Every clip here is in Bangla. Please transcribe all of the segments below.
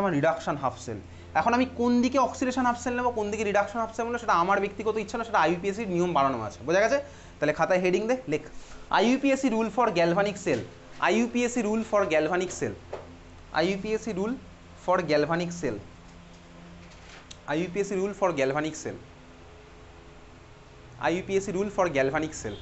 আমার রিডাকশন হাফ সেল। এখন আমি কোন দিকে অক্সিডেশন হাফ সেল নেব, কোন দিকে রিডাকশন হাফ সেল নেব, সেটা আমার ব্যক্তিগত ইচ্ছা না, সেটা আইইউপিএসির নিয়ম বানানো আছে। বোঝা গেছে? তাহলে খাতায় হেডিং দে, লেখ IUPAC rule for galvanic cell. IUPAC rule for galvanic cell. IUPAC rule for galvanic cell. IUPAC rule for galvanic cell. IUPAC rule for galvanic cell.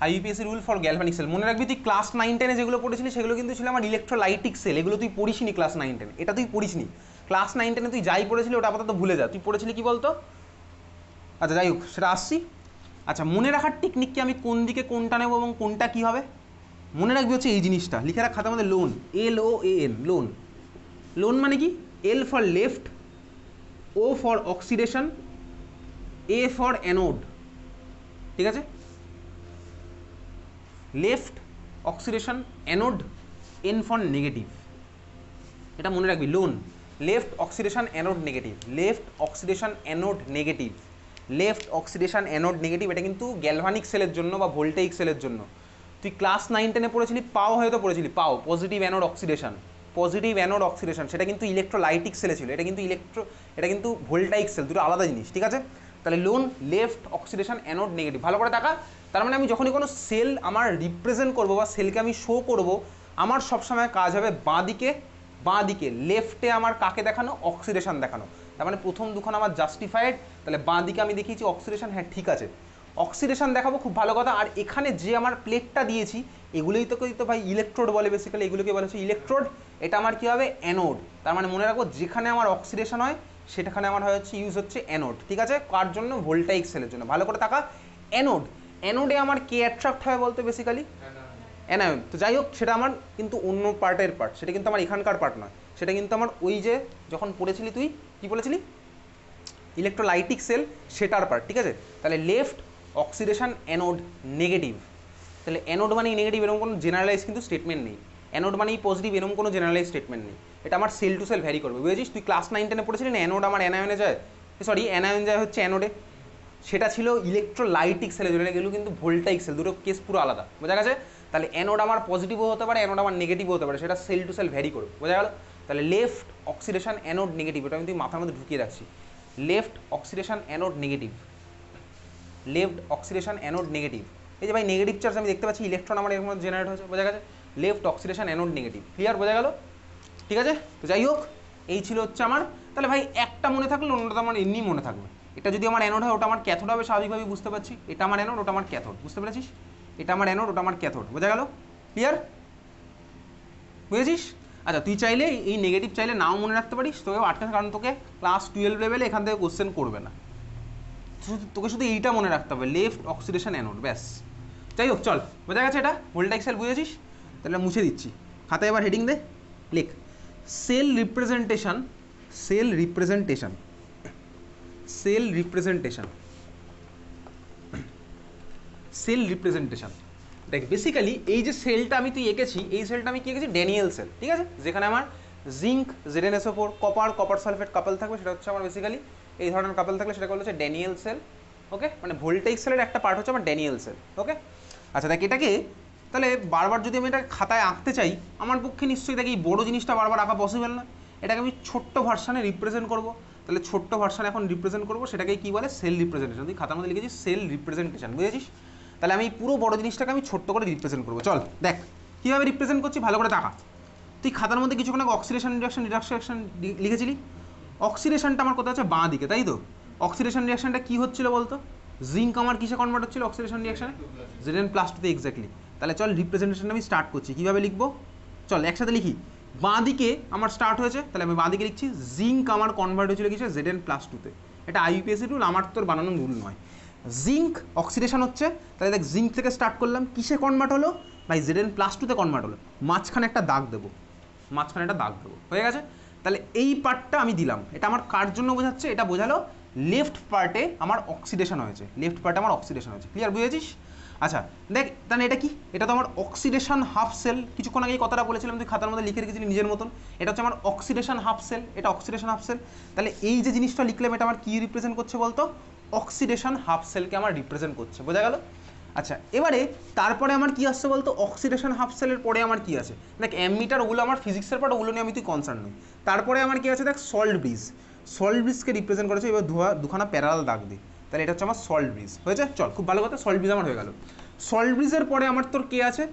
IUPAC rule for galvanic cell. মনে রাখবি তুই ক্লাস 9-10 যেগুলো পড়েছিলি সেগুলো কিন্তু ছিল আমার ইলেকট্রোলাইটিক সেল। এগুলো তুই পড়িসনি ক্লাস 9-10, এটা তুই পড়িসনি। ক্লাস 9-10 তুই যাই পড়েছিলি ওটা আপাতত ভুলে যা। তুই পড়েছিলি কি বলতো? আচ্ছা যাই হোক, সেটা আসছি। আচ্ছা, মনে রাখার টেকনিক কি, আমি কোন দিকে কোনটা নেব এবং কোনটা কি হবে মনে রাখবি হচ্ছে এই জিনিসটা। লিখে রাখ খাতার মধ্যে, লোন, LOAN, লোন। লোন মানে কি? L for left, O for oxidation, A for anode. ঠিক আছে? Left oxidation anode, N for negative. এটা মনে রাখবি, loan, left oxidation anode negative, left oxidation anode negative, left oxidation anode negative. এটা কিন্তু গ্যালভানিক সেলের জন্য বা ভোল্টেইক সেলের জন্য। তুই ক্লাস 9-10 পড়েছিলি, পাও হয়তো পড়েছিলি, পাও positive anode oxidation, positive anode oxidation, সেটা কিন্তু ইলেকট্রোলাইটিক সেলে ছিল। এটা কিন্তু ভোল্টাইক সেল, দুটো আলাদা জিনিস। ঠিক আছে? তাহলে loan, left oxidation anode negative, ভালো করে দেখা। তার মানে আমি যখনই কোনো সেল আমার রিপ্রেজেন্ট করবো বা সেলকে আমি শো করব, আমার সবসময় কাজ হবে বাঁ দিকে লেফটে আমার কাকে দেখানো? অক্সিডেশন দেখানো। তার মানে প্রথম দুখানা আমার জাস্টিফাইড। তাহলে বাঁ দিকে আমি দেখিয়েছি অক্সিডেশন, হ্যাঁ ঠিক আছে, অক্সিডেশন দেখাবো, খুব ভালো কথা। আর এখানে যে আমার প্লেটটা দিয়েছি এগুলোই তো ভাই ইলেকট্রোড বলে, বেসিক্যালি এগুলোকে বলা হচ্ছে ইলেকট্রোড। এটা আমার কী হবে? অ্যানোড। তার মানে মনে রাখবো যেখানে আমার অক্সিডেশন হয় সেখানে আমার হচ্ছে ইউজ হচ্ছে অ্যানোড। ঠিক আছে? কার জন্য? ভোল্টাইক সেলের জন্য। ভালো করে তাকা, অ্যানোড। অ্যানোডে আমার কে অ্যাট্রাক্ট হয় বলতে? Basically anion. তো যাই হোক, সেটা আমার কিন্তু অন্য পার্টের পার্ট, সেটা কিন্তু আমার এখানকার পার্ট নয়। সেটা কিন্তু আমার ওই যে যখন পড়েছিলি তুই কী বলেছিলি, ইলেকট্রোলাইটিক সেল, সেটার পার্ট। ঠিক আছে? তাহলে লেফট অক্সিডেশন অ্যানোড নেগেটিভ। তাহলে অ্যানোড মানেই নেগেটিভ, এরকম কোনো জেনারেলাইজ কিন্তু স্টেটমেন্ট নেই। অ্যানোড মানেই পজিটিভ, এরকম কোনো জেনারেলাইজ স্টেটমেন্ট নেই। এটা আমার সেল টু সেল ভ্যারি করবে। বুঝেছিস? তুই ক্লাস 9-10 পড়েছিলি না, অ্যানোড আমার অ্যানায়নে যায়, সরি অ্যানায়ন যায় হচ্ছে অ্যানোডে। সেটা ছিল ইলেকট্রোলাইটিক সেলের জন্য, এগুলো কিন্তু ভোল্টাইক সেল, দুটো কেস পুরো আলাদা। বোঝা গেছে? তাহলে অ্যানোড আমার পজিটিভও হতে পারে, অ্যানোড আমার নেগেটিভও হতে পারে, সেটা সেল টু সেল ভ্যারি করবে। বোঝা গেল? তাহলে লেফট অক্সিডেশন অ্যানোড নেগেটিভ, এটা আমি তুই মাথার মধ্যে ঢুকিয়ে রাখছি। Left oxidation anode negative, left oxidation anode negative. এই যে ভাই নেগেটিভ চার্জ আমি দেখতে পাচ্ছি, ইলেকট্রন আমার এর মধ্যে জেনারেট হয়েছে। বোঝা গেছে? Left oxidation anode negative. Clear? বোঝা গেল? ঠিক আছে? তো যাই হোক, এই ছিল হচ্ছে আমার। তাহলে ভাই একটা মনে থাকলে অন্যটা আমার এমনি মনে থাকবে। এটা যদি আমার অ্যানোড হয় ওটা আমার ক্যাথোড হবে, স্বাভাবিকভাবে বুঝতে পারছি। এটা আমার অ্যানোড, ওটা আমার ক্যাথোড, বুঝতে পেরেছিস? এটা আমার অ্যানোড, ওটা আমার ক্যাথোড। বোঝা গেল? ক্লিয়ার? বুঝেছিস? আচ্ছা, তুই চাইলে এই নেগেটিভ চাইলে নাও মনে রাখতে পারিস, তোকেও আটকাছে, কারণ তোকে ক্লাস 12 লেভেলে এখান থেকে কোশ্চেন করবে না। তোকে শুধু এইটা মনে রাখতে হবে, লেফট অক্সিডেশন অ্যানোড, ব্যাস। যাই হোক, চল, বোঝা গেছে এটা ভোল্টাইক সেল। বুঝেছিস? তাহলে মুছে দিচ্ছি খাতায়, এবার হেডিং দে, লেখ cell representation, cell representation, cell representation, cell representation. দেখ বেসিক্যালি এই যে সেলটা আমি তুই এঁকেছি, এই সেলটা আমি কি এঁকেছি? Daniell cell. ঠিক আছে? যেখানে আমার জিঙ্ক, ZnSO4, কপার সালফেট কাপল থাকবে, সেটা হচ্ছে আমার বেসিক্যালি এই ধরনের কাপল থাকলে সেটাকে বলা হচ্ছে ড্যানিয়েল সেল। ওকে? মানে ভোল্টাইক সেলের একটা পার্ট হচ্ছে আমার ড্যানিয়েল সেল। ওকে? আচ্ছা দেখ, এটাকে তাহলে বারবার যদি আমি এটা খাতায় আঁকতে চাই, আমার পক্ষে নিশ্চয়ই দেখ এই বড়ো জিনিসটা বারবার আঁকা পসিবল না। এটাকে আমি ছোট্ট ভার্সানে রিপ্রেজেন্ট করবো। তাহলে ছোট্ট ভার্সানে এখন রিপ্রেজেন্ট করবো, সেটাকে কী বলে? Cell representation. তুই খাতার মধ্যে লিখেছিস সেল রিপ্রেজেন্টেশন। বুঝেছিস? তাহলে আমি পুরো বড় জিনিসটাকে আমি ছোট্ট করে রিপ্রেজেন্ট করবো। চল দেখ কীভাবে রিপ্রেজেন্ট করছি, ভালো করে তাকা। তুই খাতার মধ্যে কিছুক্ষণ আগে অক্সিডেশন রিডাকশন লিখেছিলি। অক্সিডেশনটা আমার কোথায় আছে? বাঁ দিকে, তাই তো? অক্সিডেশন রিয়াকশনটা কী হচ্ছিল বলতো? জিঙ্ক আমার কিসে কনভার্ট হচ্ছিল অক্সিডেশন রিয়াকশনে? Zn+2-তে, এক্স্যাক্টলি। তাহলে চল রিপ্রেজেন্টেশন আমি স্টার্ট করছি। কীভাবে লিখবো? চল একসাথে লিখি। বাঁ দিকে আমার স্টার্ট হয়েছে, তাহলে আমি বাঁ দিকে লিখছি জিঙ্ক আমার কনভার্ট হয়েছিল কিসে? Zn+2-তে। এটা আইইউপিএসি রুল, আমার তোর বানানো রুল নয়। জিঙ্ক অক্সিডেশন হচ্ছে, তাহলে দেখ জিঙ্ক থেকে স্টার্ট করলাম, কিসে কনভার্ট হলো? ভাই Zn+2-তে কনভার্ট হলো। মাঝখানে একটা দাগ দেবো, মাঝখানে একটা দাগ দেবো, হয়ে গেছে? তাহলে এই পার্টটা আমি দিলাম। এটা আমার কার জন্য বোঝাচ্ছে? এটা বোঝালো লেফট পার্টে আমার অক্সিডেশন হয়েছে, লেফট পার্টে আমার অক্সিডেশন হয়েছে। ক্লিয়ার? বুঝেছিস? আচ্ছা দেখ, তাহলে এটা কি? এটা তো আমার অক্সিডেশন হাফ সেল। কিছুক্ষণ আগে এই কথাটা বলেছিলাম, তুই খাতার মধ্যে লিখে রেখেছিলি নিজের মতন। এটা হচ্ছে আমার অক্সিডেশন হাফ সেল, এটা অক্সিডেশন হাফ সেল। তাহলে এই যে জিনিসটা লিখলাম, এটা আমার কি রিপ্রেজেন্ট করছে বলতো? অক্সিডেশন হাফ সেলকে আমার রিপ্রেজেন্ট করছে। বোঝা গেল? আচ্ছা এবারে তারপরে আমার কি আসছে বলতো, অক্সিডেশন হাফ সেলের পরে আমার কি আছে দেখ, অ্যামিটার ওগুলো আমার ফিজিক্সের পার্ট, ওগুলো নিয়ে আমি তুই কনসার্ন নই। তারপরে আমার কি আছে দেখ, সল্ট ব্রিজ। সল্ট ব্রিজকে রিপ্রেজেন্ট করেছে, এবার দুখানা প্যারালাল দাগ দিই, তাহলে এটা হচ্ছে আমার সল্ট ব্রিজ হয়েছে। চল খুব ভালো কথা, সল্ট ব্রিজ আমার হয়ে গেল। সল্ট ব্রিজের পরে আমার তোর কে আছে,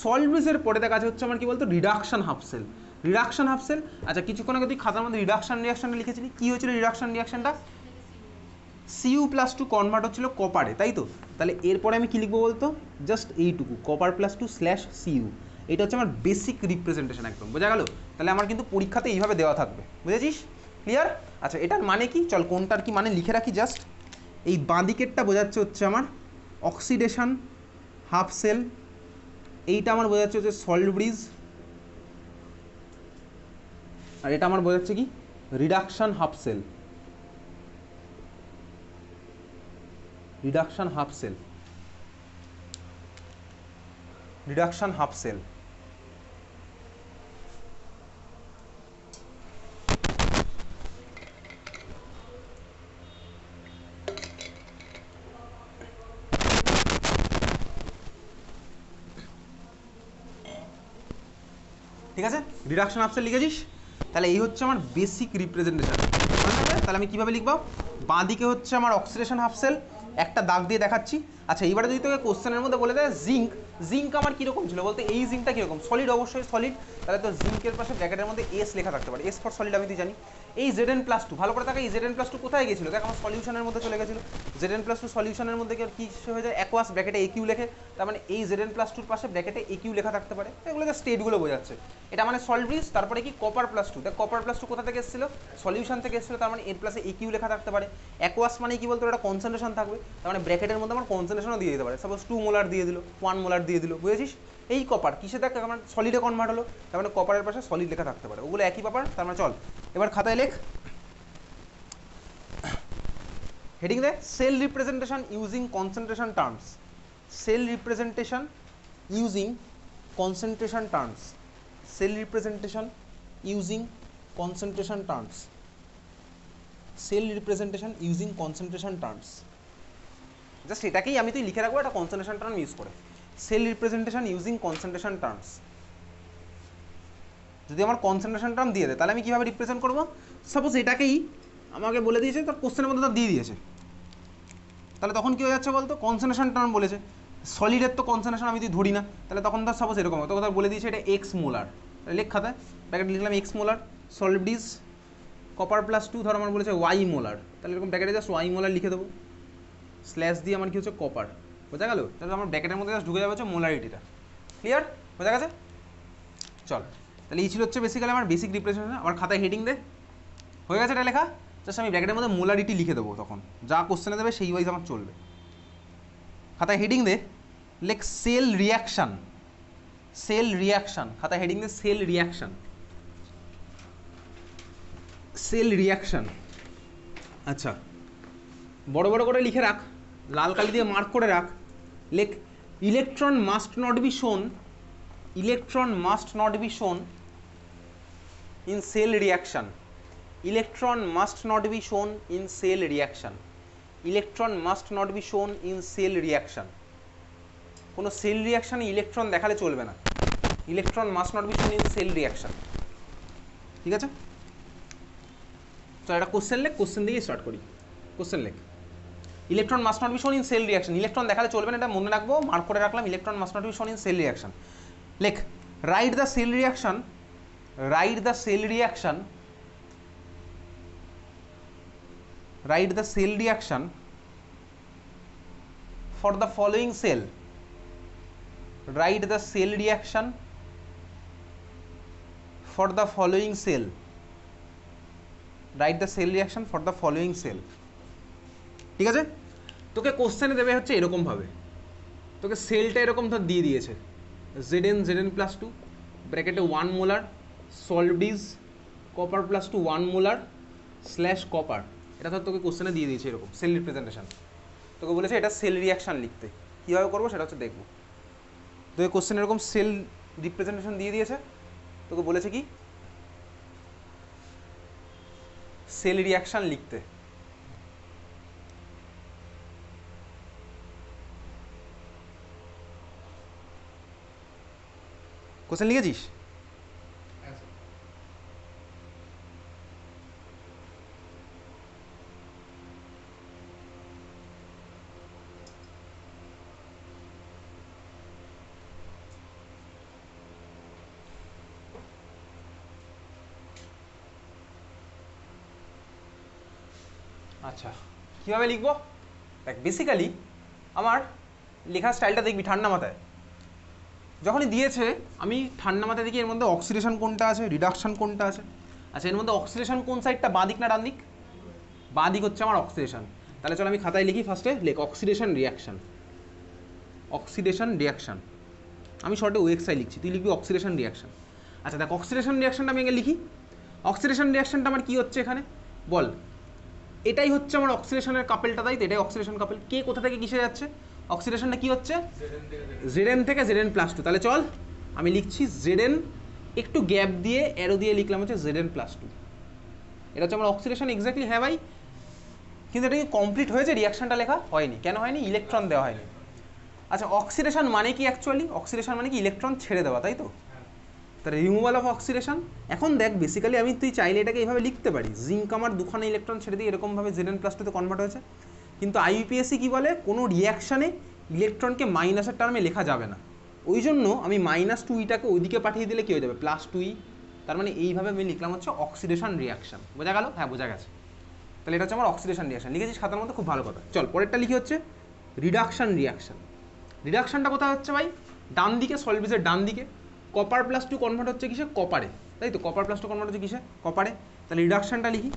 সল্ট ব্রিজের পরে দেখ আছে হচ্ছে আমার কি বলতো, reduction half cell. Reduction half cell, আচ্ছা কিছুক্ষণ আগে তুই খাতার মধ্যে রিডাকশন রিয়াকশনটা লিখেছিলি, কী হয়েছিল রিডাকশন রিয়াকশনটা, Cu+2 কনভার্ট হচ্ছিল কপারে, তাই তো? তাহলে এরপরে আমি কি লিখবো বলতো, জাস্ট এইটুকু copper+2/Cu, এটা হচ্ছে আমার বেসিক রিপ্রেজেন্টেশন, একদম বোঝা গেল? তাহলে আমার কিন্তু পরীক্ষাতে এইভাবে দেওয়া থাকবে, বুঝেছিস? ক্লিয়ার? আচ্ছা এটার মানে কি, চল কোনটার কি মানে লিখে রাখি। জাস্ট এই বাঁদিকেরটা বোঝাচ্ছে হচ্ছে আমার অক্সিডেশন হাফ সেল, এইটা আমার বোঝাচ্ছে হচ্ছে সল্ট ব্রিজ, আর এটা আমার বোঝাচ্ছে কি reduction half cell. Reduction half cell, reduction half cell. ঠিক আছে, রিডাকশন হাফ সেল লিখেছিস? তাহলে এই হচ্ছে আমার বেসিক রিপ্রেজেন্টেশন। তাহলে আমি কীভাবে লিখব, বাঁ দিকে হচ্ছে আমার অক্সিডেশন হাফ সেল, একটা দাগ দিয়ে দেখাচ্ছি। আচ্ছা এইবারে যদি তোকে কোশ্চেনের মধ্যে বলে দেয় জিঙ্ক, জিঙ্ক আমার কীরকম ছিল বলতে, এই জিঙ্কটা কীরকম, সলিড, অবশ্যই সলিড। তাহলে তো জিঙ্কের পাশে ব্র্যাকেটের মধ্যে এস লেখা থাকতে পারে, এস ফর সলিড, আমি তুই জানি। এই Zn+2, ভালো করে থাকে, এই Zn+2 কোথায় গেছিলো দেখ, আমার সলিউশনের মধ্যে চলে গেছিলো। Zn+2 সলিউশনের মধ্যে কি হয়ে যায়, অ্যাকোয়াস ব্র্যাকেটে AQ লেখে, তার মানে এই Zn+2 পাশে ব্র্যাকেটে AQ লেখা থাকতে পারে, এগুলো স্টেটগুলো বোঝাচ্ছে। এটা মানে সল্ট ব্রিজ। তারপরে কি copper+2, দেখ copper+2 কোথা থেকে এসেছিলো, সলিউশন থেকে এসেছিলো, তার মানে এর প্লাসে AQ লেখা থাকতে পারে। অ্যাকোয়াস মানে কি বলতো, এটা কনসেন্ট্রেশন থাকবে, তার মানে ব্র্যাকেটের মধ্যে আমার কনসেন্ট্রেশনও দিয়ে দিতে পারে, সাপোজ 2 মোলার দিয়ে দিল, 1 মোলার দিয়ে দিল, বুঝেছিস? এই কপার কিসে দেখ আমার সলিডে কনভার্ট হলো, তার মানে কপারের পাশে সলিড লেখা থাকতে পারে, ওগুলো একই ব্যাপার। তার মানে চল এবার খাতায় লেখ, হেডিং দে, cell representation using concentration terms. Cell representation using concentration terms. Cell representation using concentration terms. Cell representation using concentration terms, just এটাকেই আমি তুই লিখে রাখবো, একটা কনসেন্ট্রেশন টার্ম ইউজ করে। Cell representation using concentration terms. যদি আমার কনসেন্ট্রেশন টার্ম দিয়ে দেয় তাহলে আমি কীভাবে রিপ্রেজেন্ট করবো, সাপোজ এটাকেই আমাকে বলে দিয়েছে, তার কোশ্চেনের মধ্যে তার দিয়ে দিয়েছে, তাহলে তখন কী হয়ে যাচ্ছে বলতো, কনসেন্ট্রেশন টার্ম বলেছে, সলিডের তো কনসেন্ট্রেশন আমি যদি ধরি না, তাহলে তখন তার সাপোজ এরকম হতো, তার বলে দিয়েছে এটা এক্স মোলার, তাহলে লেখ খাতায়, ব্র্যাকেট লিখলাম x molar, salt bridge copper+2 ধর আমার বলেছে ওয়াই মোলার, তাহলে এরকম ব্র্যাকেটে জাস্ট ওয়াই মোলার লিখে দেবো, স্ল্যাশ দিয়ে আমার কি হচ্ছে কপার, বোঝা গেল? তাহলে আমার ব্র্যাকেটের মধ্যে জাস্ট ঢুকে যাবে হচ্ছে মোলারিটিটা। ক্লিয়ার? বোঝা গেছে? চল তাহলে এই ছিল হচ্ছে বেসিক্যালি আমার বেসিক রিপ্রেজেন্টেশন। আমার খাতায় হেডিং দে, হয়ে গেছে এটা লেখা, জাস্ট আমি ব্র্যাকেটের মধ্যে মোলারিটি লিখে দেবো, তখন যা কোশ্চেনে দেবে সেই ওয়াইজ আমার চলবে। খাতায় হেডিং দে, লেখ সেল রিয়াকশান। সেল রিয়াকশান, খাতায় হেডিং দে সেল রিয়াকশান। সেল রিয়াকশান, আচ্ছা বড় বড় করে লিখে রাখ, লাল কালি দিয়ে মার্ক করে রাখ, লেখ electron must not be shown, electron must not be shown in cell reaction. Electron must not be shown in cell reaction. Electron must not be shown in cell reaction. কোনো সেল রিয়াকশানে ইলেকট্রন দেখালে চলবে না, electron must not be shown in cell reaction. ঠিক আছে, তো একটা কোশ্চেন লেখ, কোশ্চেন দিয়ে স্টার্ট করি। কোশ্চেন লেখ, electron must not be shown in cell reaction. Electron দেখালে চলবে না, এটা মনে রাখবো, মার্ক করে রাখলাম, electron must not be shown in cell reaction. লেখ write the cell reaction, write the cell reaction, write the cell reaction for the following cell. Write the cell reaction for the following cell. Write the cell reaction for the following cell. ঠিক আছে, তোকে কোশ্চেনে দেবে হচ্ছে এরকমভাবে, তোকে সেলটা এরকম ধর দিয়ে দিয়েছে Zn+2 ব্র্যাকেটে 1 molar salt bridge copper+2 1 molar slash copper, এটা ধর তোকে কোশ্চেনে দিয়ে দিয়েছে এরকম সেল রিপ্রেজেন্টেশন। তোকে বলেছে এটা সেল রিয়াকশান লিখতে, কীভাবে করবো সেটা হচ্ছে দেখবো। তোকে কোশ্চেন এরকম সেল রিপ্রেজেন্টেশন দিয়ে দিয়েছে, তোকে বলেছে কি সেল রিয়াকশান লিখতে। কোশ্চেন লিখেছিস? আচ্ছা, কীভাবে লিখবো? দেখ, বেসিক্যালি আমার লেখার স্টাইলটা দেখবি ঠান্ডা মাথায় যখনই দিয়েছে, আমি ঠান্ডা মাথায় দেখি এর মধ্যে অক্সিডেশন কোনটা আছে, রিডাকশন কোনটা আছে। আচ্ছা, এর মধ্যে অক্সিডেশন কোন সাইডটা, বাঁ দিক না ডান দিক? বাঁ দিক হচ্ছে আমার অক্সিডেশন। তাহলে চল আমি খাতায় লিখি ফার্স্টে, লেখ অক্সিডেশন রিয়াকশন। অক্সিডেশন রিয়াকশন, আমি শর্টে ওএক্সআই লিখছি, তুই লিখবি অক্সিডেশন রিয়াকশন। আচ্ছা দেখ, অক্সিডেশন রিয়াকশনটা আমি আগে লিখি। অক্সিডেশন রিয়াকশনটা আমার কী হচ্ছে এখানে বল? এটাই হচ্ছে আমার অক্সিডেশনের কাপেলটা, তাই তো? এটাই অক্সিডেশন কাপেল। কে কোথা থেকে কিসে যাচ্ছে? অক্সিডেশনটা কি হচ্ছে? জেডএন থেকে Zn+2। তাহলে চল আমি লিখছি Zn, একটু গ্যাপ দিয়ে অ্যারো দিয়ে লিখলাম হচ্ছে Zn+2। এটা হচ্ছে আমার অক্সিডেশন এক্স্যাক্টলি। হ্যাঁ ভাই, কিন্তু এটা কি কমপ্লিট হয়েছে? রিয়াকশনটা লেখা হয়নি। কেন হয়নি? ইলেকট্রন দেওয়া হয়নি। আচ্ছা, অক্সিডেশন মানে কি অ্যাকচুয়ালি? অক্সিডেশন মানে কি ইলেকট্রন ছেড়ে দেওয়া, তাই তো? তাহলে রিমুভাল অফ অক্সিডেশন। এখন দেখ, বেসিক্যালি তুই চাইলে এটাকে এইভাবে লিখতে পারি, জিঙ্ক আমার দুখানা ইলেকট্রন ছেড়ে দিয়ে এরকমভাবে Zn+2 তে কনভার্ট হয়েছে। কিন্তু আইইউপিএসসি কী বলে, কোনো রিয়াকশানে ইলেকট্রনকে মাইনাসের টার্মে লেখা যাবে না। ওই জন্য আমি -2ইটাকে ওইদিকে পাঠিয়ে দিলে কী হয়ে যাবে? +2e। তার মানে এইভাবে আমি লিখলাম হচ্ছে অক্সিডেশন রিয়াকশন। বোঝা গেল? হ্যাঁ, বোঝা গেছে। তাহলে এটা হচ্ছে আমার অক্সিডেশন রিয়াকশন। লিখেছিস খাতার মধ্যে, খুব ভালো কথা। চল পরেরটা লিখি হচ্ছে রিডাকশন রিয়াকশন। রিডাকশনটা কোথায় হচ্ছে ভাই? ডান দিকে, সলভেজের ডান দিকে। কপার+2 কনভার্ট হচ্ছে কিসে? কপারে, তাই তো? কপার+2 কনভার্ট হচ্ছে কিসে? কপারে। তাহলে রিডাকশনটা লিখি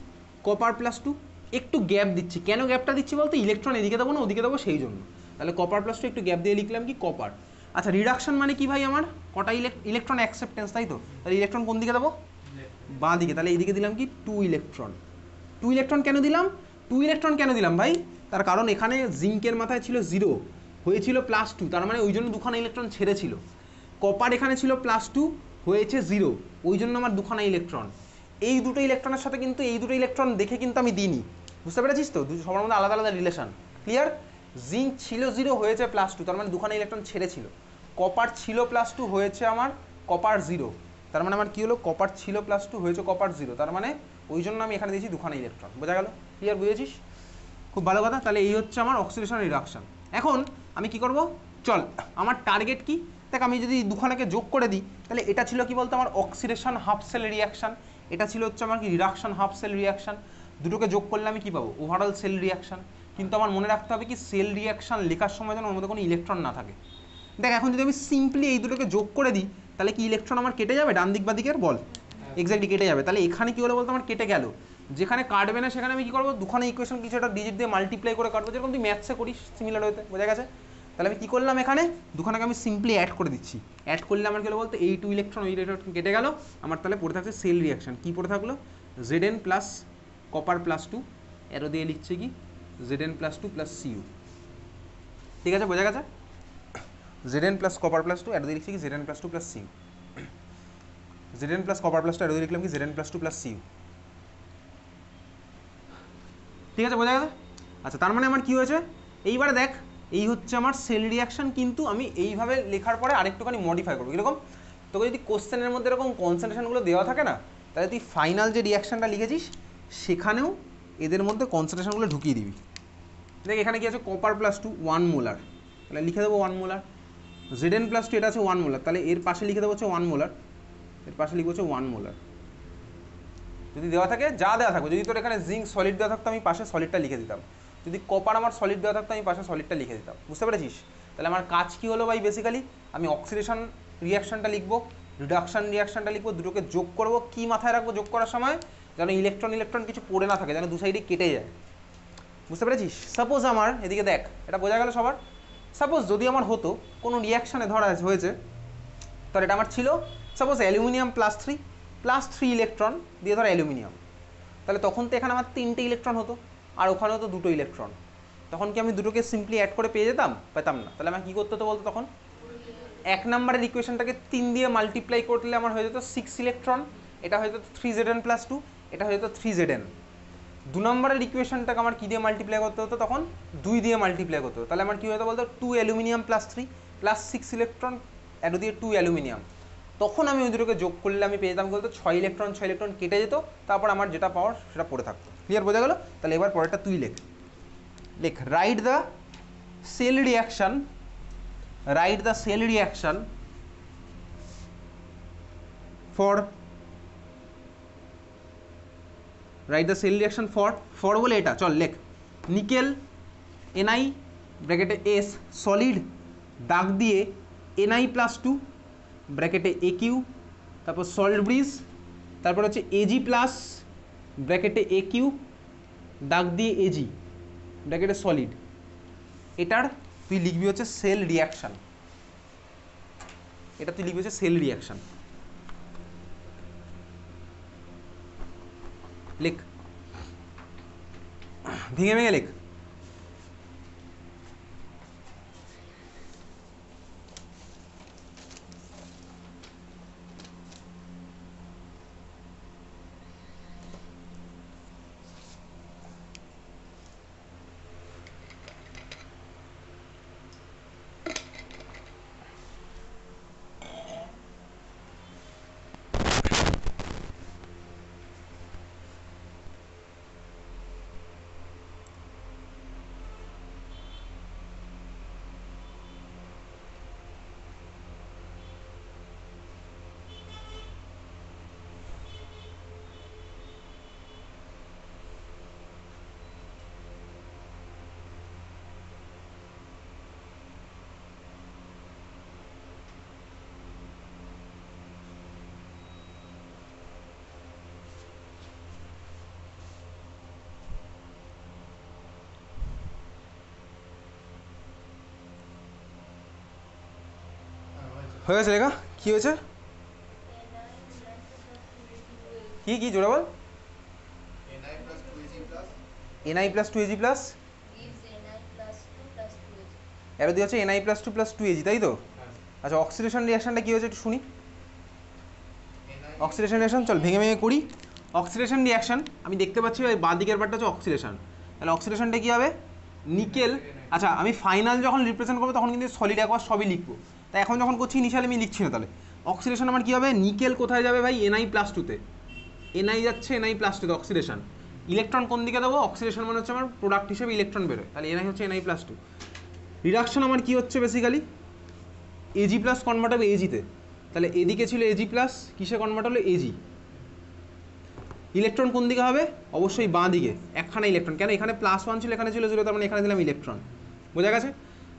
কপার+2, একটু গ্যাপ দিচ্ছি। কেন গ্যাপটা দিচ্ছি বলতে? ইলেকট্রন এদিকে দেবো না ওদিকে দেবো, সেই জন্য। তাহলে কপার+2 একটু গ্যাপ দিয়ে লিখলাম কি? কপার। আচ্ছা, রিডাকশন মানে কি ভাই? আমার কটা ইলেকট্রন অ্যাকসেপ্টেন্স, তাই তো? তাহলে ইলেকট্রন কোন দিকে দেবো? বাঁ দিকে। তাহলে এইদিকে দিলাম কি? 2 ইলেকট্রন। 2 ইলেকট্রন কেন দিলাম? 2 ইলেকট্রন কেন দিলাম ভাই? তার কারণ এখানে জিঙ্কের মাথায় ছিল 0, হয়েছিল +2, তার মানে ওই জন্য দুখানা ইলেকট্রন ছেড়েছিল। কপার এখানে ছিল +2, হয়েছে 0, ওই জন্য আমার দুখানা ইলেকট্রন। এই দুটো ইলেকট্রনের সাথে কিন্তু এই দুটো ইলেকট্রন দেখে কিন্তু আমি দিইনি। বুঝতে পেরেছিস তো? সবার মধ্যে আলাদা আলাদা রিলেশন। ক্লিয়ার? জিঙ্ক ছিল 0, হয়েছে +2, তার মানে দুখানা ইলেকট্রন ছেড়েছিল। কপার ছিল +2, হয়েছে আমার কপার 0, তার মানে আমার কী হলো? কপার ছিল +2, হয়েছে কপার 0, তার মানে ওই জন্য আমি এখানে দিয়েছি দুখানা ইলেকট্রন। বোঝা গেল? ক্লিয়ার? বুঝেছিস? খুব ভালো কথা। তাহলে এই হচ্ছে আমার অক্সিডেশন রিডাকশন। এখন আমি কি করব? চল, আমার টার্গেট কি? দেখ, আমি যদি দুখানাকে যোগ করে দিই, তাহলে এটা ছিল কি বলতো? আমার অক্সিডেশন হাফ সেল রিয়াকশন। এটা ছিল হচ্ছে আমার কি? Reduction half cell reaction. দুটোকে যোগ করলে আমি কী পাবো? Overall cell reaction. কিন্তু আমার মনে রাখতে হবে কি, সেল রিয়াকশন লেখার সময় যেন ওর মধ্যে কোনো ইলেকট্রন না থাকে। দেখ, এখন যদি আমি সিম্পলি এই দুটোকে যোগ করে দিই, তাহলে কি ইলেকট্রন আমার কেটে যাবে ডান দিক বা দিকের? বল, এক্স্যাক্টলি কেটে যাবে। তাহলে এখানে কী হলো বলতো? আমার কেটে গেল। যেখানে কাটবে না সেখানে আমি কী করবো? দুখানা ইকুয়েশন কিছু একটা ডিজিট দিয়ে মাল্টিপ্লাই করে কাটবো, যেরকম তুই ম্যাথসে করিস সিমিলার হতে। বোঝা গেছে? তাহলে আমি কী করলাম? এখানে দুখানাকে আমি সিম্পলি অ্যাড করে দিচ্ছি। অ্যাড করলে আমার কী হলো বলতো? এই 2 ইলেকট্রন ওই ইলেকট্রন কেটে গেল। আমার তাহলে পড়ে থাকছে সেল রিয়াকশন। কী পড়ে থাকলো? Zn প্লাস কপার +2, অ্যারো দিয়ে লিখছে কি? Zn+2 + Cu। ঠিক আছে? বোঝা গেছে? Zn প্লাস কপার +2, অ্যারো দিয়ে লিখছে কি? Zn+2 + Cu। Zn plus copper +2, arrow দিয়ে লিখলাম কি? Zn+2 + Cu। ঠিক আছে? বোঝা গেছে? আচ্ছা, তার মানে আমার কী হয়েছে? এইবারে দেখ, এই হচ্ছে আমার সেল রিয়াকশন, কিন্তু আমি এইভাবে লেখার পরে আরেকটুখানি মডিফাই করবো। কীরকম? তোকে যদি কোশ্চেনের মধ্যে এরকম কনসেন্ট্রেশনগুলো দেওয়া থাকে না, তাহলে তুই ফাইনাল যে রিয়াকশানটা লিখেছিস সেখানেও এদের মধ্যে কনসেন্ট্রেশনগুলো ঢুকিয়ে দিবি। দেখ, এখানে কি আছে? কপার +2 1 মোলার, তাহলে লিখে দেবো 1 মোলার। Zn+2 এটা আছে 1 মোলার, তাহলে এর পাশে লিখে দেবো হচ্ছে 1 মোলার, এর পাশে লিখবো হচ্ছে 1 মোলার। যদি দেওয়া থাকে, যা দেওয়া থাকবে, যদি তোর এখানে জিঙ্ক সলিড দেওয়া থাকতো আমি পাশে সলিডটা লিখে দিতাম, যদি কপার আমার সলিড দেওয়া থাকতো আমি পাশে সলিডটা লিখে দিতাম। বুঝতে পেরেছিস? তাহলে আমার কাজ কী হলো ভাই? বেসিক্যালি আমি অক্সিডেশন রিয়াকশনটা লিখবো, রিডাকশন রিয়াকশনটা লিখবো, দুটোকে যোগ করবো। কী মাথায় রাখবো যোগ করার সময়? যেন ইলেকট্রন কিছু পড়ে না থাকে, যেন দু সাইডে কেটে যায়। বুঝতে পেরেছিস? সাপোজ আমার এদিকে দেখ, এটা বোঝা গেল সবার? সাপোজ যদি আমার হতো কোনো রিয়াকশানে ধরা হয়েছে, তাহলে এটা আমার ছিল সাপোজ অ্যালুমিনিয়াম +3 ইলেকট্রন দিয়ে ধর অ্যালুমিনিয়াম, তাহলে তখন তো এখানে আমার 3টে ইলেকট্রন হতো, আর ওখানে হতো 2টো ইলেকট্রন। তখন কি আমি দুটোকে সিম্পলি অ্যাড করে পেয়ে যেতাম? পেতাম না। তাহলে আমার কী করতে হতো বলতো? তখন 1 নম্বরের ইকুয়েশনটাকে 3 দিয়ে মাল্টিপ্লাই করলে আমার হয়ে যেত 6 ইলেকট্রন, এটা হয়ে যেত 3Zn+2, এটা হয়ে যেত 3Zn। 2 নম্বরের ইকুয়েশনটাকে আমার কী দিয়ে মাল্টিপ্লাই করতে হতো? তখন 2 দিয়ে মাল্টিপ্লাই করতে হতো। তাহলে আমার কী হতো বলতো? 2 অ্যালুমিনিয়াম +3 +6 ইলেকট্রন, অ্যারো দিয়ে 2 অ্যালুমিনিয়াম, তখন আমি ওই দুটোকে যোগ করলে আমি পেয়ে যেতাম বলতো 6 ইলেকট্রন 6 ইলেকট্রন কেটে যেত, তারপর আমার যেটা পাওয়ার সেটা পড়ে থাকতো। ক্লিয়ার, বোঝা গেল? তাহলে এবার পরেরটা তুই লেখ। লেখ write the cell reaction, write the cell reaction for, write the cell reaction for বলে এটা চল লেখ, নিকেল এনআই ব্র্যাকেটে এস সলিড দাগ দিয়ে ni+2 ব্র্যাকেটে এ কিউ, তারপর সল্ট ব্রিজ, তারপর হচ্ছে এজি প্লাস ব্র্যাকেটে এ কিউ দাগ দিয়ে এজি ব্র্যাকেটে সলিড। এটার তুই লিখবি হচ্ছে সেল রিয়াকশান, এটা তুই লিখবি হচ্ছে সেল রিয়াকশান। লেখ, ভেঙে ভেঙে লেখ। হয়ে গেছে লেখা? কী হয়েছে? কি কি জোরে বল। ni+2ag প্লাস এর দিয়ে হচ্ছে ni+2 + 2ag, তাই তো? আচ্ছা, অক্সিডেশন রিয়াকশনটা কী হয়েছে একটু শুনি। অক্সিডেশন রিয়াকশন চল ভেঙে ভেঙে করি। অক্সিডেশন রিয়াকশন আমি দেখতে পাচ্ছি ওই বাঁ দিকের পার্টটা হচ্ছে অক্সিডেশন। তাহলে অক্সিডেশনটা কী হবে? নিকেল, আচ্ছা আমি ফাইনাল যখন রিপ্রেজেন্ট করবো তখন কিন্তু সলিড একবার সবই লিখবো, তাই এখন যখন করছি ইনিশিয়ালি আমি লিখছি না। তাহলে অক্সিডেশন আমার কী হবে? নিকেল কোথায় যাবে ভাই? ni+2-তে, ni যাচ্ছে ni+2-তে অক্সিডেশন। ইলেকট্রন কোন দিকে দেবো? অক্সিডেশন মানে হচ্ছে আমার প্রোডাক্ট হিসেবে ইলেকট্রন বেরোয়, তাহলে ni হচ্ছে ni+2। রিডাকশন আমার কী হচ্ছে বেসিক্যালি? এজি প্লাস কনভার্ট হবে এজিতে, তাহলে এদিকে ছিল এজি প্লাস, কিসে কনভার্ট হলো? এজি। ইলেকট্রন কোন দিকে হবে? অবশ্যই বাঁ দিকে, একখানা ইলেকট্রন, কেন এখানে +1 ছিল এখানে ছিল 0, তার মানে এখানে দিলাম ইলেকট্রন। বোঝা গেছে?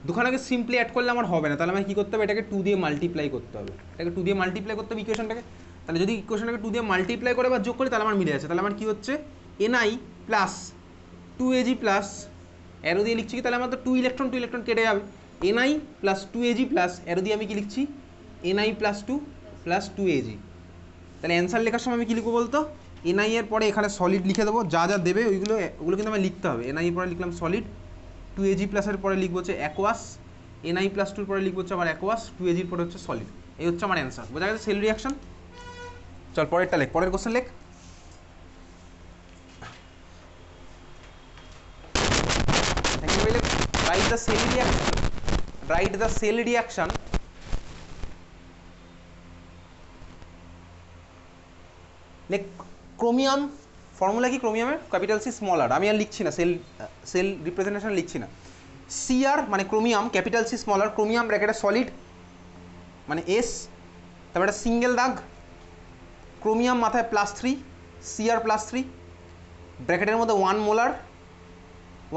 দুখানাকে সিম্পলি অ্যাড করলে আমার হবে না, তাহলে আমাকে কী করতে হবে? এটাকে 2 দিয়ে মাল্টিপ্লাই করতে হবে, এটাকে 2 দিয়ে মাল্টিপ্লাই করতে হবে ইকুয়েশনটাকে। তাহলে যদি ইকুয়েশনটাকে 2 দিয়ে মাল্টিপ্লাই করে বা যোগ করি তাহলে আমার মিলে যাচ্ছে। তাহলে আমার কী হচ্ছে? ni+2ag প্লাস, অ্যারো দিয়ে লিখছি কি? তাহলে আমার তো 2 ইলেকট্রন কেটে যাবে, ni+2ag প্লাস অ্যারো দিয়ে আমি কি লিখছি? ni+2 + 2ag। তাহলে অ্যান্সার লেখার সময় আমি কী লিখবো বলতো? ni এর পরে এখানে সলিড লিখে দেবো, যা যা দেবে ওগুলো কিন্তু আমার লিখতে হবে। ni এর পরে লিখলাম সলিড, 2ag প্লাসের পরে লিখবো হচ্ছে অ্যাকোয়াস, ni+2 পরে লিখবো হচ্ছে আবার অ্যাকোয়াস, 2ag পরে হচ্ছে সলিড। এই হচ্ছে আমার অ্যান্সার। বোঝা গেছে সেল রিয়াকশন? চল পরেরটা লেখ, পরের কোশ্চেন লেখ। Write the cell reaction, write the cell reaction লেখ। ক্রোমিয়াম ফর্মুলা কি ক্রোমিয়ামের? ক্যাপিটাল সি স্মল আর, আমি আর লিখছি না, সেল রিপ্রেজেন্টেশন লিখছি না। সিআর মানে ক্রোমিয়াম, ক্যাপিটাল সি স্মল আর, ক্রোমিয়াম ব্র্যাকেটে সলিড মানে এস, তারপর একটা সিঙ্গেল দাগ, ক্রোমিয়াম মাথায় +3, সিআর +3, ব্র্যাকেটের মধ্যে 1 মোলার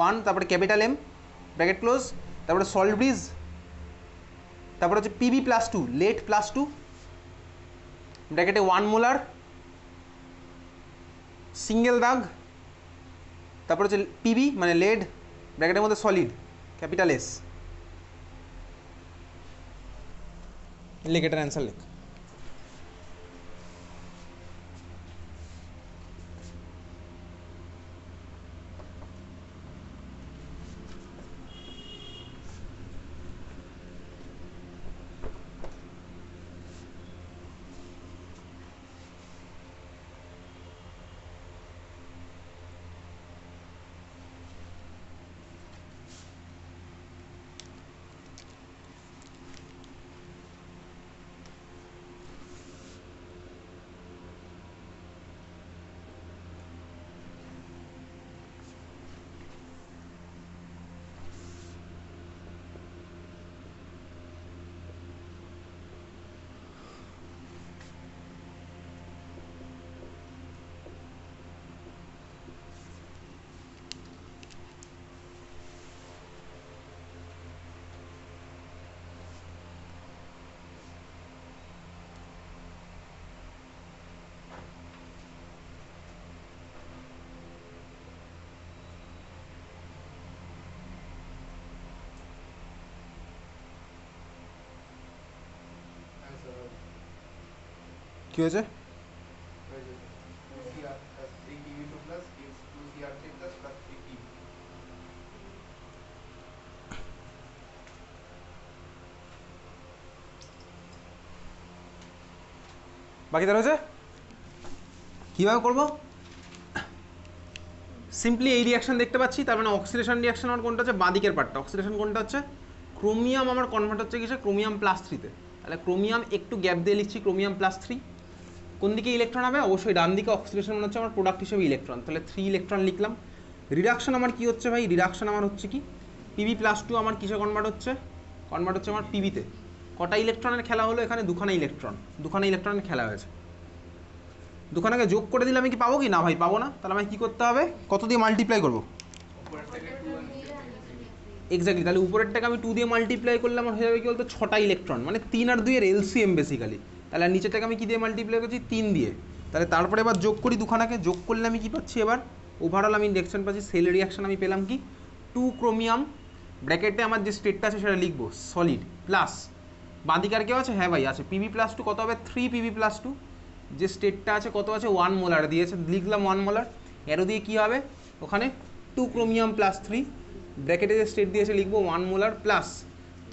1, তারপরে ক্যাপিটাল এম ব্র্যাকেট ক্লোজ, তারপরে সল্ট ব্রিজ, তারপরে হচ্ছে Pb+2 লেট +2 ব্র্যাকেটে 1 মোলার সিঙ্গেল দাগ, তারপর হচ্ছে পিবি মানে লেড ব্র্যাকেটের মধ্যে সলিড ক্যাপিটাল এস। লেখ, এটার অ্যান্সার লেখ। কি হয়েছে? বাকি তার হয়েছে কীভাবে করবো? সিম্পলি এই রিয়াকশন দেখতে পাচ্ছি, তার মানে অক্সিডেশন রিয়াকশন আমার কোনটা হচ্ছে? বাদিকের পার্টটা। অক্সিডেশন কোনটা হচ্ছে? ক্রোমিয়াম আমার কনভার্ট হচ্ছে কিসে? ক্রোমিয়াম +3-তে। তাহলে ক্রোমিয়াম একটু গ্যাপ দিয়ে লিখছি, ক্রোমিয়াম +3। কোন দিকে ইলেকট্রন হবে? অবশ্যই ডান দিকে। অক্সিডেশন মানে হচ্ছে আমার প্রোডাক্ট হিসেবে ইলেকট্রন, তাহলে 3 ইলেকট্রন লিখলাম। রিডাকশন আমার কি হচ্ছে ভাই? রিডাকশন আমার হচ্ছে কি? Pb+2 আমার কিসে কনভার্ট হচ্ছে? কনভার্ট হচ্ছে আমার পিবিতে। কটা ইলেকট্রনের খেলা হলো এখানে? দুখানা ইলেকট্রনের খেলা হয়েছে। দুখানাকে যোগ করে দিলে আমি কি পাবো কি? না ভাই, পাবো না। তাহলে আমায় কী করতে হবে? কত দিয়ে মাল্টিপ্লাই করবো? এক্স্যাক্টলি। তাহলে উপরেরটাকে আমি 2 দিয়ে মাল্টিপ্লাই করলে আমার হয়ে যাবে কি বলতো? 6টা ইলেকট্রন, মানে 3 আর 2 এর এলসিএম বেসিক্যালি। তাহলে আর নিচেরটাকে আমি কী দিয়ে মাল্টিপ্লাই করছি? 3 দিয়ে। তাহলে তারপরে এবার যোগ করি দুখানাকে। যোগ করলে আমি কী পাচ্ছি এবার? ওভারঅল আমি রিয়াকশন পাচ্ছি, সেল রিয়াকশন আমি পেলাম কি? 2 ক্রোমিয়াম, ব্র্যাকেটে আমার যে স্টেটটা আছে সেটা লিখবো সলিড, প্লাস বাঁদিকে আর কেউ আছে? হ্যাঁ ভাই আছে। Pb+2 কত হবে? 3 Pb+2। যে স্টেটটা আছে কত আছে? 1 মোলার দিয়েছে, লিখলাম 1 মোলার। এরও দিয়ে কী হবে? ওখানে 2 ক্রোমিয়াম +3, ব্র্যাকেটে যে স্টেট দিয়েছে লিখবো 1 মোলার প্লাস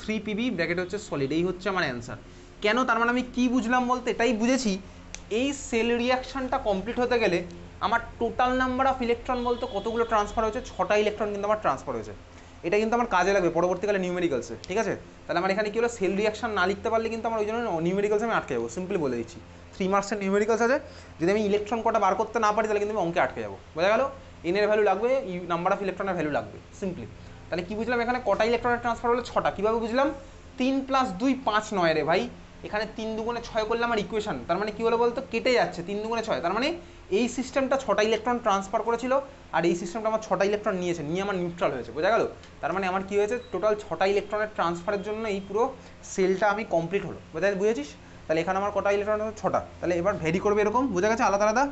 3 Pb, ব্র্যাকেট হচ্ছে সলিড। এই হচ্ছে আমার অ্যান্সার। কেন? তার মানে আমি কী বুঝলাম বলতে? এটাই বুঝেছি, এই সেল রিয়াকশানটা কমপ্লিট হতে গেলে আমার টোটাল নাম্বার অফ ইলেকট্রন বলতে কতগুলো ট্রান্সফার হয়েছে? 6টা ইলেকট্রন কিন্তু আমার ট্রান্সফার হয়েছে। এটা কিন্তু আমার কাজে লাগবে পরবর্তীকালে নিউমেরিক্যালসে, ঠিক আছে? তাহলে আমার এখানে কী হলো? সেল রিয়াকশন না লিখতে পারলে কিন্তু আমার ওই জন্য নিউমেরিক্যালসে আমি আটকে যাবো। সিম্পলি বলে দিচ্ছি, 3 মার্কসের নিউমেরিক্যালস আছে, যদি আমি ইলেকট্রন কটা বার করতে না পারি তাহলে কিন্তু আমি অঙ্কে আটকে যাবো। বোঝা গেল? এনের ভ্যালু লাগবে, নাম্বার অফ ইলেকট্রনের ভ্যালু লাগবে, সিম্পলি। তাহলে কী বুঝলাম? এখানে কটা ইলেকট্রনের ট্রান্সফার হলো? 6টা। কীভাবে বুঝলাম? 3 + 2 5 9 রে ভাই। এখানে 3 দুগুণে 6 করলে আমার ইকুয়েশন, তার মানে কী হলো বলতো? কেটে যাচ্ছে। 3 দুগুণে 6, তার মানে এই সিস্টেমটা 6টা ইলেকট্রন ট্রান্সফার করেছিল, আর এই সিস্টেমটা আমার 6টা ইলেকট্রন নিয়েছে, নিয়ে আমার নিউট্রাল হয়েছে। বোঝা গেল? তার মানে আমার কী হয়েছে? টোটাল 6টা ইলেকট্রনের ট্রান্সফারের জন্য এই পুরো সেলটা আমি কমপ্লিট হলো। বুঝেছিস? তাহলে এখানে আমার কটা ইলেকট্রন? 6টা। তাহলে এবার ভ্যারি করবে এরকম, বোঝা গেছে? আলাদা আলাদা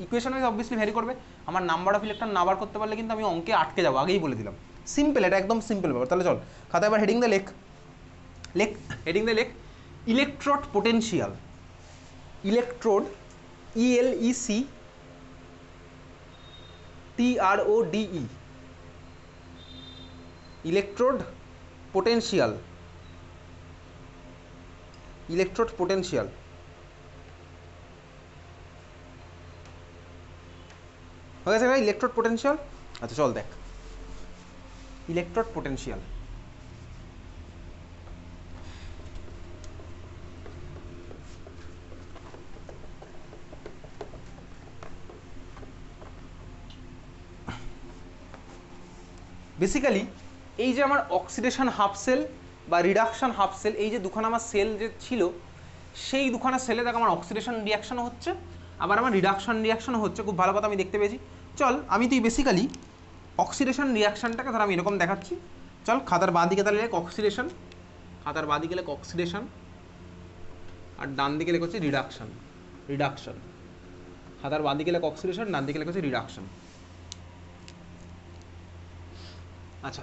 ইকুয়েশন ওয়াইজ অবভিয়াসলি ভ্যারি করবে। আমার নাম্বার অফ ইলেকট্রন না বার করতে পারলে কিন্তু আমি অঙ্কে আটকে যাবো, আগেই বলে দিলাম। সিম্পল, এটা একদম সিম্পল ব্যাপার। তাহলে চল খাতা এবার হেডিং দে লেখ, হেডিং দে লেখ electrode potential. Electrode, ELECTRODE, electrode potential. Electrode potential হয়ে গেছে ভাই? Electrode potential. আচ্ছা চল দেখ ইলেকট্রোড পোটেনশিয়াল। বেসিক্যালি এই যে আমার অক্সিডেশন হাফ সেল বা রিডাকশন হাফ সেল, এই যে দুখানা আমার সেল যে ছিল, সেই দুখানা সেলে দেখ আমার অক্সিডেশন রিয়াকশনও হচ্ছে, আবার আমার রিডাকশন রিয়াকশনও হচ্ছে। খুব ভালো কথা আমি দেখতে পেয়েছি। চল আমি তুই বেসিক্যালি অক্সিডেশন রিয়াকশনটাকে ধর আমি এরকম দেখাচ্ছি। চল খাতার বাঁ দিকে তাহলে লেখ অক্সিডেশন, খাতার বাঁ দিকে লেখ অক্সিডেশন, আর ডান দিকে লেখ হচ্ছে রিডাকশন। খাতার বাঁ দিকে লেখ অক্সিডেশন, ডান দিকে লেখ হচ্ছে রিডাকশন। আচ্ছা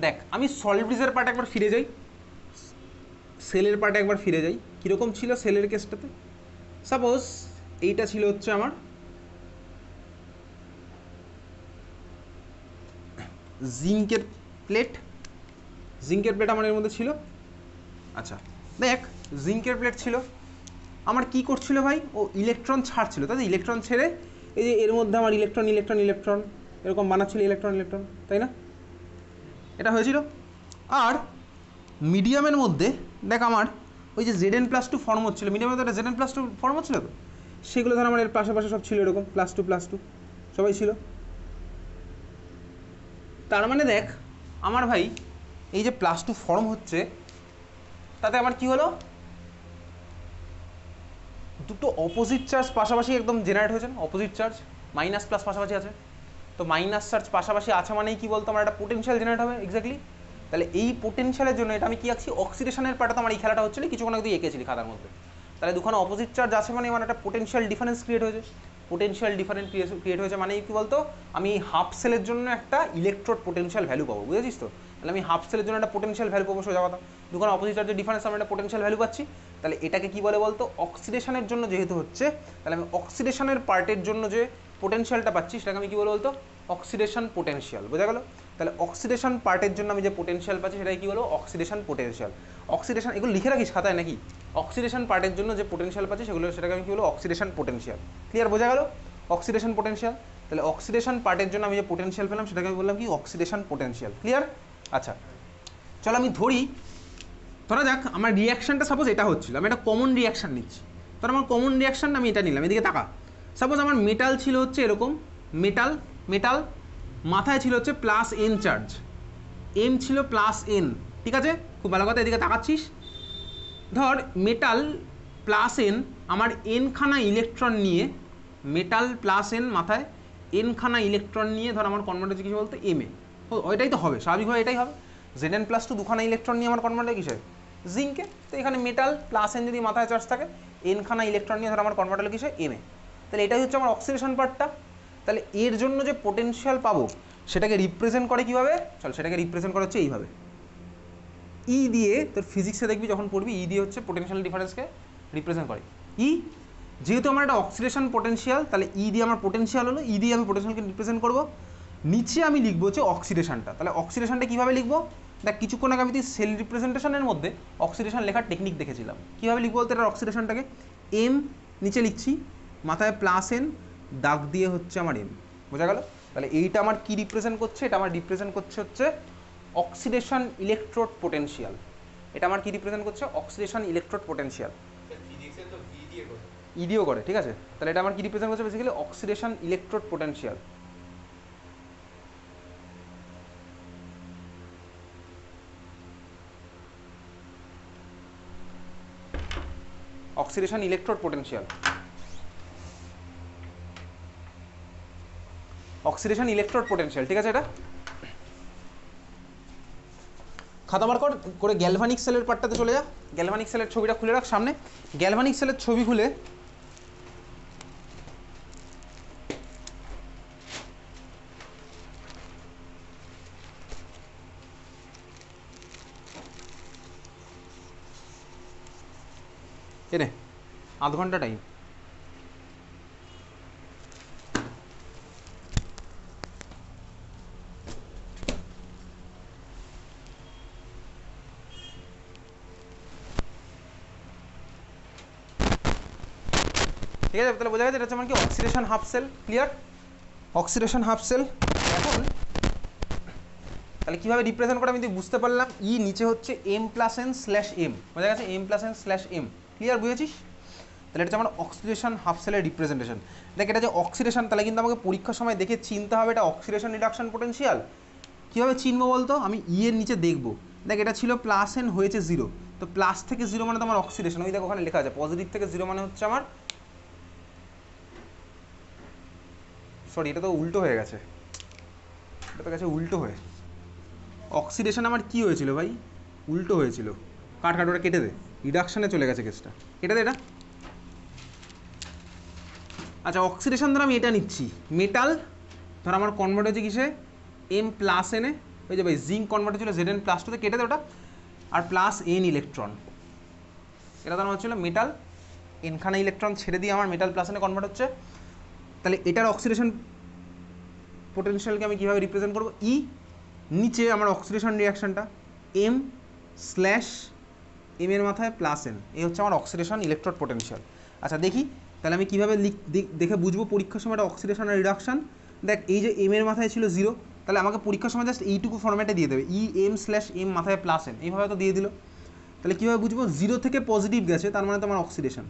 দেখ, আমি সলিড ব্রিজের পার্টে একবার ফিরে যাই, সেলের পার্টে একবার ফিরে যাই। কীরকম ছিল সেলের কেসটাতে? সাপোজ এইটা ছিল হচ্ছে আমার জিঙ্কের প্লেট আমার এর মধ্যে ছিল। আচ্ছা দেখ, জিঙ্কের প্লেট ছিল, আমার কি করছিল ভাই? ও ইলেকট্রন ছাড়ছিল, তাই ইলেকট্রন ছেড়ে এই যে এর মধ্যে আমার ইলেকট্রন এরকম বানাচ্ছিল, ইলেকট্রন, তাই না? এটা হয়েছিল। আর মিডিয়ামের মধ্যে দেখ আমার ওই যে Zn+2 ফর্ম হচ্ছিলো, মিডিয়ামের মধ্যে একটা Zn+2 ফর্ম হচ্ছিলো, তো সেগুলো ধর আমার এর পাশাপাশি সব ছিল এরকম +2 সবাই ছিল। তার মানে দেখ আমার ভাই এই যে +2 ফর্ম হচ্ছে, তাতে আমার কি হলো? দুটো অপোজিট চার্জ পাশাপাশি একদম জেনারেট হয়েছে না? অপোজিট চার্জ মাইনাস প্লাস পাশাপাশি আছে, তো মাইনাস চার্জ পাশাপাশি আছে মানেই কি বলতো? আমার একটা পোটেনশিয়াল জেনারেট হবে। এক্স্যাক্টলি। তাহলে এই পোটেনশিয়ালের জন্য এটা আমি কি আঁকছি? অক্সিডেশনের পার্টে তো আমার এই খেলাটা হচ্ছিল, কিছুক্ষণ আগে এঁকেছিলি খাতার মধ্যে। তাহলে দুখানে অপোজিট চার্জ আছে মানে আমার একটা পোটেনশিয়াল ডিফারেন্স ক্রিয়েট হয়েছে। পোটেনশিয়াল ডিফারেন্স ক্রিয়েট হয়েছে মানে কি বলতো? আমি হাফ সেলের জন্য একটা ইলেকট্রোড পোটেনশিয়াল ভ্যালু পাবো, বুঝেছিস তো? তাহলে আমি হাফ সেলের জন্য একটা পোটেনশিয়াল ভ্যালু পাবো, সোজা কথা। দুখানে অপোজিট চার্জের ডিফারেন্স আমি একটা পোটেনশিয়াল ভ্যালু পাচ্ছি। তাহলে এটাকে কি বলে বলতো, অক্সিডেশনের জন্য যেহেতু হচ্ছে, তাহলে আমি অক্সিডেশনের পার্টের জন্য যে পোটেনশিয়ালটা পাচ্ছি সেটাকে আমি কি বলে বলতো, অক্সিডেশন পোটেনশিয়াল। বোঝা গেল? তাহলে অক্সিডেশন পার্টের জন্য আমি যে পোটেনশিয়াল পাচ্ছি সেটাকে কি বলবো, অক্সিডেশন পোটেনশিয়াল। অক্সিডেশন, এগুলো লিখে রাখিস খাতায় নাকি? অক্সিডেশন পার্টের জন্য যে পোটেনশিয়াল পাচ্ছি সেগুলো, সেটাকে আমি কি বলবো, অক্সিডেশন পোটেনশিয়াল। ক্লিয়ার? বোঝা গেল? Oxidation potential. তাহলে অক্সিডেশন পার্টের জন্য আমি যে পোটেনশিয়াল পেলাম সেটাকে আমি বললাম কি, অক্সিডেশন পোটেনশিয়াল। ক্লিয়ার? আচ্ছা চলো আমি ধরি, ধরা যাক আমার রিয়াকশানটা সাপোজ এটা হচ্ছিল, আমি একটা কমন রিয়াকশান নিচ্ছি। ধর আমার কমন রিয়াকশানটা আমি এটা নিলাম, এদিকে তাকা। সাপোজ আমার মেটাল ছিল হচ্ছে এরকম, মেটাল মেটাল মাথায় ছিল হচ্ছে প্লাস এন চার্জ, এম ছিল প্লাস এন। ঠিক আছে, খুব ভালো কথা, এদিকে তাকাচ্ছিস। ধর মেটাল প্লাস এন আমার এনখানা ইলেকট্রন নিয়ে, মেটাল প্লাস এন মাথায় এনখানা ইলেকট্রন নিয়ে ধর আমার কনভার্ট হচ্ছে কিছু বলতে এম এ। ওইটাই তো হবে, স্বাভাবিকভাবে এটাই হবে। জেড এন প্লাস টু দুখানা ইলেকট্রন নিয়ে আমার কনভার্ট হয় কিসে, জিঙ্কে। তো এখানে মেটাল প্লাস এন যদি মাথায় চার্জ থাকে, এনখানা ইলেকট্রন নিয়ে ধর আমার কনভার্ট হলো কিসে, এম এ। তাহলে এটাই হচ্ছে আমার অক্সিডেশন পার্টটা। তাহলে এর জন্য যে পোটেনশিয়াল পাবো সেটাকে রিপ্রেজেন্ট করে কীভাবে, চল সেটাকে রিপ্রেজেন্ট করা হচ্ছে এইভাবে, ই দিয়ে। তোর ফিজিক্সে দেখবি যখন পড়বি, ই দিয়ে হচ্ছে পোটেনশিয়াল ডিফারেন্সকে রিপ্রেজেন্ট করে। ই যেহেতু আমার একটা অক্সিডেশন পোটেনশিয়াল, তাহলে ই দিয়ে আমার পোটেনশিয়াল হলো, ই দিয়ে আমি পোটেনশিয়ালকে রিপ্রেজেন্ট করবো। নিচে আমি লিখবো হচ্ছে অক্সিডেশনটা। তাহলে অক্সিডেশনটা কীভাবে লিখবো, দেখ কিছুক্ষণ আগে আমি সেল রিপ্রেজেন্টেশনের মধ্যে অক্সিডেশন লেখার টেকনিক দেখেছিলাম। কীভাবে লিখবো বলতে, এটা অক্সিডেশনটাকে এম নিচে লিখছি, মাথায় প্লাস এন, দাগ দিয়ে হচ্ছে আমার এম। বোঝা গেল? তাহলে এইটা আমার কি রিপ্রেজেন্ট করছে, এটা আমার রিপ্রেজেন্ট করছে হচ্ছে অক্সিডেশন ইলেকট্রোড পোটেনশিয়াল। এটা আমার কি রিপ্রেজেন্ট করছে, অক্সিডেশন ইলেকট্রোড পোটেনশিয়াল। ইডিও করে, ঠিক আছে। তাহলে এটা আমার কি রিপ্রেজেন্ট করছে, basically oxidation electrode potential. Oxidation electrode potential, oxidation electrode potential, ঠিক আছে। এটা খাতা বার করে গ্যালভানিক সেলের পার্টটাতে চলে যা। গ্যালভানিক সেলের ছবিটা খুলে রাখ সামনে। গ্যালভানিক সেলের ছবি খুলে এনে আধ ঘন্টা টাইম। ঠিক আছে, তাহলে বোঝা গেছে এটা হচ্ছে আমার কি, oxidation half cell. Clear? Oxidation half cell. এখন তাহলে কীভাবে রিপ্রেজেন্ট করে আমি বুঝতে পারলাম, ই নিচে হচ্ছে M plus N slash M. বোঝা গেছে, M plus N slash M. Clear? বুঝেছিস? তাহলে এটা হচ্ছে আমার অক্সিডেশন হাফ সেলের রিপ্রেজেন্টেশন। দেখ এটা যে অক্সিডেশন, তাহলে কিন্তু আমাকে পরীক্ষার সময় দেখে চিনতে হবে এটা অক্সিডেশন রিডাকশন পোটেনশিয়াল। কীভাবে চিনবো বলতো, আমি ই এর নিচে দেখবো, দেখ এটা ছিল প্লাস এন, হয়েছে জিরো। তো প্লাস থেকে জিরো মানে তো আমার অক্সিডেশন, ওই দেখো ওখানে লেখা আছে পজিটিভ থেকে জিরো মানে হচ্ছে আমার, সরি এটা তো উল্টো হয়ে গেছে, এটা তো গেছে উল্টো হয়ে। অক্সিডেশন আমার কি হয়েছিল ভাই, উল্টো হয়েছিল। কাট কাট, ওটা কেটে দে, রিডাকশানে চলে গেছে কেসটা, কেটে দে এটা। আচ্ছা অক্সিডেশন ধর আমি এটা নিচ্ছি, মেটাল ধর আমার কনভার্ট হয়েছে কিসে, এম প্লাস এনে, ওই যে ভাই জিঙ্ক কনভার্ট হচ্ছিল জেড এন প্লাস টুতে, কেটে দে ওটা। আর প্লাস এন ইলেকট্রন, এটা তো আমার হচ্ছিল মেটাল, এনখানা ইলেকট্রন ছেড়ে দিয়ে আমার মেটাল প্লাস এনে কনভার্ট হচ্ছে। তাহলে এটার অক্সিডেশন পোটেনশিয়ালকে আমি কীভাবে রিপ্রেজেন্ট করবো, ই নিচে আমার অক্সিডেশন রিয়াকশানটা এম স্ল্যাশ এম এর মাথায় প্লাস এন, এই হচ্ছে আমার অক্সিডেশন ইলেকট্রোড পোটেনশিয়াল। আচ্ছা দেখি তাহলে আমি কীভাবে দেখে বুঝবো পরীক্ষার সময় এটা অক্সিডেশন আর রিডাকশান। দেখ এই যে এম এর মাথায় ছিল জিরো, তাহলে আমাকে পরীক্ষার সময় জাস্ট এইটুকু ফর্ম্যাটে দিয়ে দেবে, ই এম স্ল্যাশ এম মাথায় প্লাস এন, এইভাবে তো দিয়ে দিল। তাহলে কীভাবে বুঝবো, জিরো থেকে পজিটিভ গেছে তার মানে তো আমার অক্সিডেশন,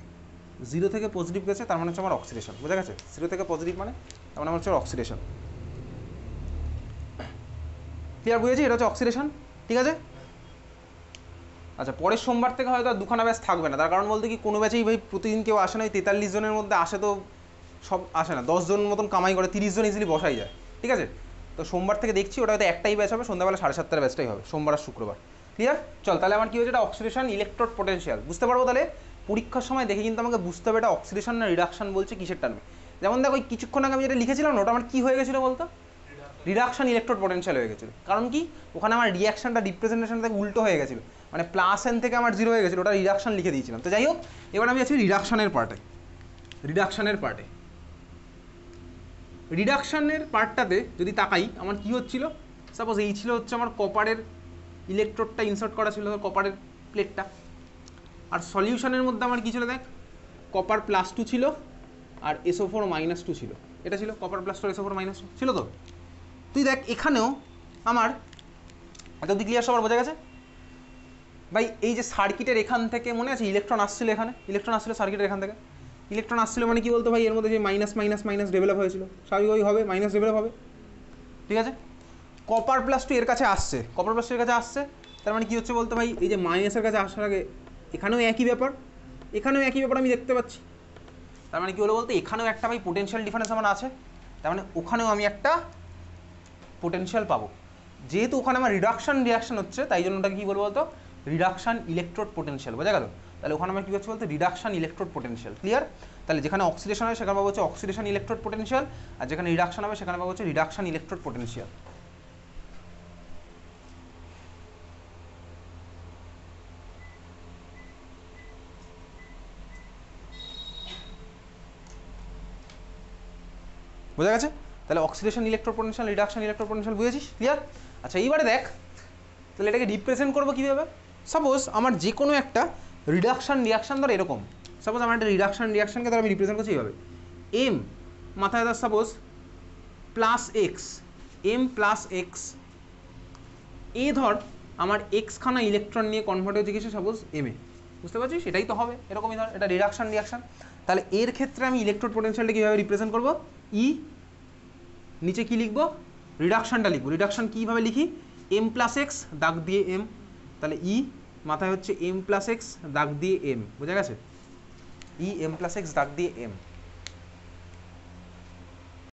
জিরো থেকে পজিটিভ গেছে তার মানে হচ্ছে আমার অক্সিডেশন। বোঝা গেছে? জিরো থেকে পজিটিভ মানে তার মানে হচ্ছে অক্সিডেশন। ক্লিয়ার? বুঝেছি? এটা হচ্ছে অক্সিডেশন, ঠিক আছে। আচ্ছা পরের সোমবার থেকে হয়তো আর দুখানা ব্যাচ থাকবে না, তার কারণ বলতে কি কোনো ব্যাচেই ভাই প্রতিদিন কেউ আসে না, ওই 43 জনের মধ্যে আসে তো সব আসে না, 10 জন মতন কামাই করে, 30 জন ইজিলি বসাই যায়, ঠিক আছে। তো সোমবার থেকে দেখছি ওটা হয়তো একটাই ব্যাচ হবে, সন্ধ্যাবেলা 7:30 ব্যাচটাই হবে, সোমবার আর শুক্রবার। ক্লিয়ার? চল তাহলে আমার কী হয়েছে, এটা অক্সিডেশন ইলেকট্রোড পোটেনশিয়াল বুঝতে পারবো। তাহলে পরীক্ষার সময় দেখে কিন্তু আমাকে বুঝতে হবে এটা অক্সিডেশন না রিডাকশন বলছে কিসের টার্মে। যেমন দেখো ওই কিছুক্ষণ আগে আমি যেটা লিখেছিলাম না, ওটা আমার কী হয়ে গেছিলো বলতো, রিডাকশন ইলেকট্রোড পোটেনশিয়াল হয়ে গেছিলো। কারণ কি, ওখানে আমার রিয়াকশনটা রিপ্রেজেন্টেশনটা উল্টো হয়ে গেছিলো। মানে প্লাস এন থেকে আমার জিরো হয়ে গেছিলো, ওটা রিডাকশান লিখে দিয়েছিলাম। তো যাই হোক, এবার আমি আছি রিডাকশানের পার্টে। রিডাকশানের পার্টটাতে যদি তাকাই, আমার কি হচ্ছিল, সাপোজ এই ছিল হচ্ছে আমার কপারের ইলেকট্রোডটা ইনসার্ট করা ছিল, কপারের প্লেটটা। আর সলিউশনের মধ্যে আমার কী ছিল দেখ, কপার +2 ছিল আর SO4 -2 ছিল। এটা ছিল কপার +2 SO4 -2 ছিল। তো তুই দেখ এখানেও আমার এত অব্দি ক্লিয়ার, সবার বোঝা গেছে ভাই? এই যে সার্কিটের এখান থেকে মনে আছে ইলেকট্রন আসছিল, এখানে ইলেকট্রন আসছিল সার্কিটের এখান থেকে, ইলেকট্রন আসছিল মানে কি বলতো ভাই, এর মধ্যে যে মাইনাস মাইনাস মাইনাস ডেভেলপ হয়েছিল, স্বাভাবিকভাবেই হবে, মাইনাস ডেভেলপ হবে, ঠিক আছে? কপার +2 এর কাছে আসছে, কপার +2 এর কাছে আসছে, তার মানে কি হচ্ছে বলতো ভাই, এই যে মাইনাসের কাছে আসার আগে এখানেও একই ব্যাপার, এখানেও একই ব্যাপার আমি দেখতে পাচ্ছি। তার মানে কি হলো বলতো, এখানেও একটা ভাই পোটেনশিয়াল ডিফারেন্স আমার আছে, তার মানে ওখানেও আমি একটা পোটেনশিয়াল পাবো। যেহেতু ওখানে আমার রিয়াকশন হচ্ছে, তাই জন্য ওটাকে কী বলবো বলতো, রিডাকশান ইলেকট্রোড পোটেনশিয়াল। বোঝা গেল? তাহলে ওখানে আমার কী হচ্ছে বলতো, রিডাকশান ইলেকট্রোড পোটেনশিয়াল। ক্লিয়ার? তাহলে যেখানে অক্সিডেশন হয় সেখানে পাবো হচ্ছে অক্সিডেশন ইলেকট্রোড পোটেনশিয়াল, আর যেখানে রিডাকশন হবে সেখানে পাবো হচ্ছে রিডাকশান ইলেকট্রোড পোটেনশিয়াল। বোঝা গেছে? তাহলে oxidation electrode potential, reduction electrode potential বুঝেছিস? ক্লিয়ার? আচ্ছা, এইবারে দেখ তাহলে এটাকে রিপ্রেজেন্ট করবো কীভাবে। সাপোজ আমার যে কোনো একটা রিয়াকশান ধর এরকম, সাপোজ আমার একটা রিয়াকশানকে ধর আমি রিপ্রেজেন্ট করছি এইভাবে, এম মাথায় ধর সাপোজ +x, এম +x, এ ধর আমার এক্সখানা ইলেকট্রন নিয়ে কনভার্ট হয়েছে কিছু সাপোজ এম এ, বুঝতে পারছিস? এটাই তো হবে, এরকমই ধর এটা রিয়াকশান। তাহলে এর ক্ষেত্রে আমি ইলেকট্রোড পোটেনশিয়ালটা কীভাবে রিপ্রেজেন্ট করবো, ই নিচে কি লিখবো, রিডাকশানটা লিখবো। রিডাকশান কীভাবে লিখি, m+x দাগ দিয়ে m, তাহলে ই মাথায় হচ্ছে m+x দাগ দিয়ে m, বোঝা গেছে? ই m+x দাগ দিয়ে m।